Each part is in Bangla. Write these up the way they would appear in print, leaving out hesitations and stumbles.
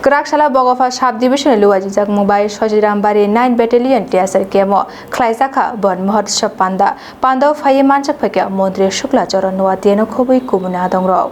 Krakshalla Bogofa Sub-Division Luwajijak Mumbai Sojirambari 9 Battalion TSR Kemo Klaisaka Bon Mohotshav Panda Phaye Manchak Phakya Mondri Shukla Charan Nuatieno Khobui Kubuna Dongrok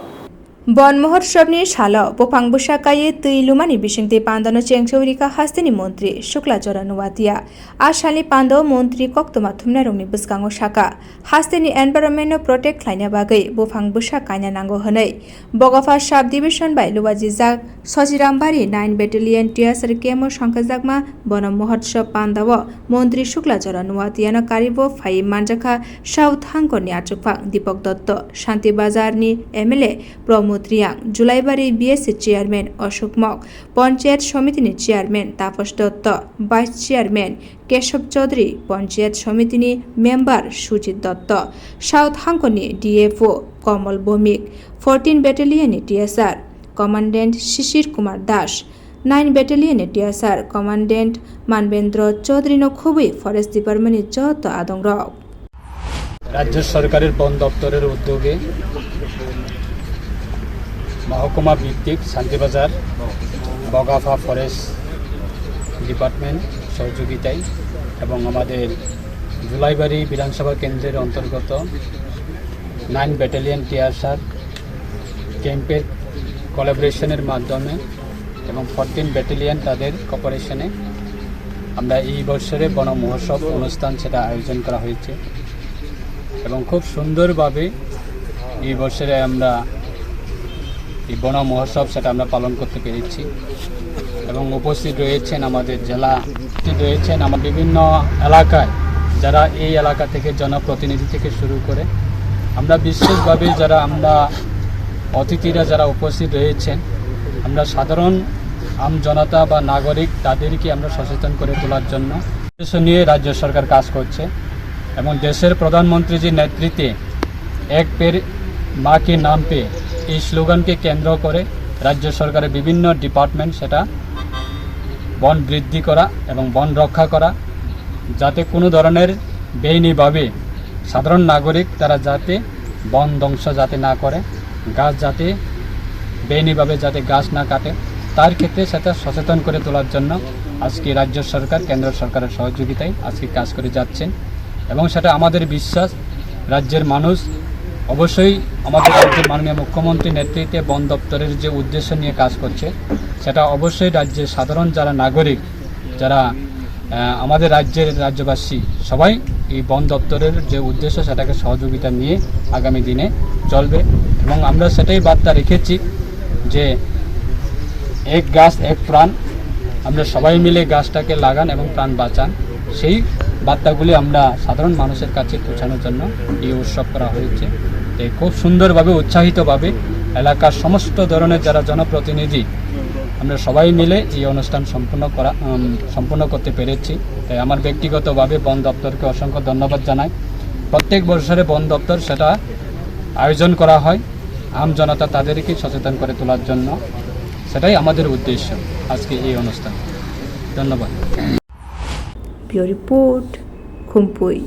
Bon Mohotshavni Shala Bopang Bushakaye Tuilumani Bishingte Pandano Chengchurika Hastini Montri Shukla Charan Nuatia Ashali Pando Montri Koktoma Thumnarungni Buskango Shaka Hastini Environment Protect Klaina Bagai Bopang Bushakanya Nango Hanai Bogofa Sub-Division by Luwajijak Sojirambari 9 Battalion TSR Kemo Shankazagma Bon Mohotshav Pandawa Montri Shukla Charan Nuatiano Karibo Phaye Manjaka South Hangkoni Achukphang Deepak Dotto Shanti Bazarni MLA Promotriang Julaibari BSC Chairman Ashok Mok Panchayat Samitini Chairman Taposh Dotto Vice Chairman Keshav Chaudhary Panchayat Samitini Member Sujit Dotto South Hangkoni DFO Kamal Bhomik 14 Battalion TSR Commandant Shishir Kumar Das 9 Battalion TSR Commandant Manbendra Chaudhary no Khobui Forest Department Jot Adongrok রাজ্য সরকারের বন দপ্তরের উদ্যোগে মহকুমা ভিত্তিক শান্তিবাজার বগাফা ফরেস্ট ডিপার্টমেন্ট সহযোগিতায় এবং আমাদের জুলাইবাড়ি বিধানসভা কেন্দ্রের অন্তর্গত 9 ব্যাটালিয়ন টিআরআর ক্যাম্পের কোলাবোরেশনের মাধ্যমে এবং 14 ব্যাটালিয়ন তাদের কোঅপারেশনে আমরা এই বছরে বন মহোৎসব অনুষ্ঠান সেটা আয়োজন করা হয়েছে এবং খুব সুন্দরভাবে এই বছরে আমরা এই বন মহোৎসব সেটা আমরা পালন করতে পেরেছি এবং উপস্থিত রয়েছেন আমাদের জেলা রয়েছেন আমার বিভিন্ন এলাকায় যারা এই এলাকা থেকে জনপ্রতিনিধি থেকে শুরু করে আমরা বিশেষভাবে যারা আমরা অতিথিরা যারা উপস্থিত রয়েছেন আমরা সাধারণ আম জনতা বা নাগরিক তাদেরকে আমরা সচেতন করে তোলার জন্য উদ্দেশ্য নিয়ে রাজ্য সরকার কাজ করছে এবং দেশের প্রধানমন্ত্রীজির নেতৃত্বে এক পের মা কে নাম পে এই স্লোগানকে কেন্দ্র করে রাজ্য সরকারের বিভিন্ন ডিপার্টমেন্ট সেটা বন বৃদ্ধি করা এবং বন রক্ষা করা যাতে কোনো ধরনের বেআইনিভাবে সাধারণ নাগরিক তারা যাতে বন ধ্বংস যাতে না করে গাছ যাতে বেআইনিভাবে যাতে গাছ না কাটে তার ক্ষেত্রে সেটা সচেতন করে তোলার জন্য আজকে রাজ্য সরকার কেন্দ্র সরকারের সহযোগিতায় আজকে কাজ করে যাচ্ছেন এবং সেটা আমাদের বিশ্বাস রাজ্যের মানুষ অবশ্যই আমাদের রাজ্যের মাননীয় মুখ্যমন্ত্রীর নেতৃত্বে বন দপ্তরের যে উদ্দেশ্য নিয়ে কাজ করছে সেটা অবশ্যই রাজ্যের সাধারণ যারা নাগরিক যারা আমাদের রাজ্যের রাজ্যবাসী সবাই এই বন দপ্তরের যে উদ্দেশ্য সেটাকে সহযোগিতা নিয়ে আগামী দিনে চলবে এবং আমরা সেটাই বার্তা রেখেছি যে এক গাছ এক প্রাণ আমরা সবাই মিলে গাছটাকে লাগান এবং প্রাণ বাঁচান সেই বার্তাগুলি আমরা সাধারণ মানুষের কাছে পৌঁছানোর জন্য এই উৎসব করা হয়েছে তাই খুব সুন্দরভাবে উৎসাহিতভাবে এলাকার সমস্ত ধরনের যারা জনপ্রতিনিধি আমরা সবাই মিলে এই অনুষ্ঠান সম্পূর্ণ করতে পেরেছি তাই আমার ব্যক্তিগতভাবে বন দপ্তরকে অসংখ্য ধন্যবাদ জানাই প্রত্যেক বছরে বন দপ্তর সেটা আয়োজন করা হয় আম জনতা তাদেরকে সচেতন করে তোলার জন্য সেটাই আমাদের উদ্দেশ্য আজকে এই অনুষ্ঠান ধন্যবাদ Pure Report Khumphui